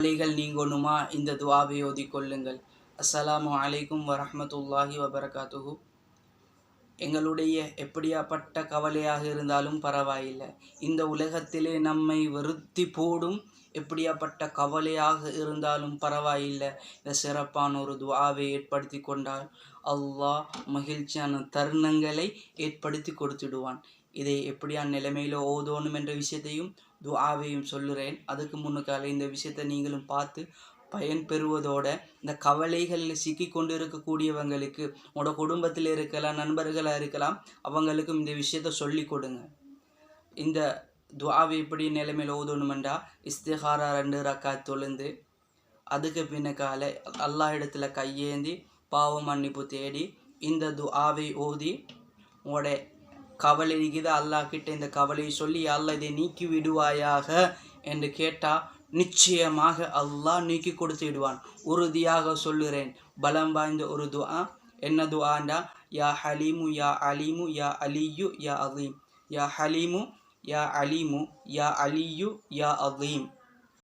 கவலைகள் நீங்கணுமா இந்த துஆவை ஓதிக்கொள்ளுங்கள். அஸ்ஸலாமு அலைக்கும் வரஹ்மத்துல்லாஹி வபரகாத்துஹு. எங்களுடைய எப்படியாப்பட்ட கவலையாக இருந்தாலும் பரவாயில்லை, இந்த உலகத்திலே நம்மை வருத்தி போடும் எப்படியாப்பட்ட கவலையாக இருந்தாலும் பரவாயில்லை, இந்த சிறப்பான ஒரு துஆவை ஏற்படுத்தி கொண்டால் அல்லாஹ் மகிழ்ச்சியான தருணங்களை ஏற்படுத்தி கொடுத்துடுவான். இதை எப்படியான நிலைமையில் ஓதணும் என்ற விஷயத்தையும் துஆவையும் சொல்லுறேன். அதுக்கு முன்னுக்கால இந்த விஷயத்தை நீங்களும் பார்த்து பயன் பெறுவதோட இந்த கவலைகளில் சிக்கி கொண்டு இருக்கக்கூடியவங்களுக்கு, உங்களோட குடும்பத்தில் இருக்கலாம், நண்பர்களாக இருக்கலாம், அவங்களுக்கும் இந்த விஷயத்த சொல்லி கொடுங்க. இந்த துஆவை எப்படி நிலைமையில் ஓதணுமெண்டா, இஸ்திகாரா 2 ரக்காத் தொழுந்து அதுக்கு பின்னக்கால அல்லாஹ் இடத்துல கையேந்தி பாவ மன்னிப்பு தேடி இந்த துஆவை ஓதி உங்களோட கவலை இருக்குது அல்லாஹ் கிட்ட இந்த கவலையை சொல்லி அல்லாஹ் இதை நீக்கி விடுவாயாக என்று கேட்டால் நிச்சயமாக அல்லாஹ் நீக்கி கொடுத்து விடுவான். உறுதியாக சொல்லுறேன். பலம் வாய்ந்த ஒரு துஆ. என்ன துஆண்டா, யா ஹலீமு யா அலீமு யா அலியு யா அதீம். யா ஹலீமு யா அலீமு யா அலியு யா அதீம்.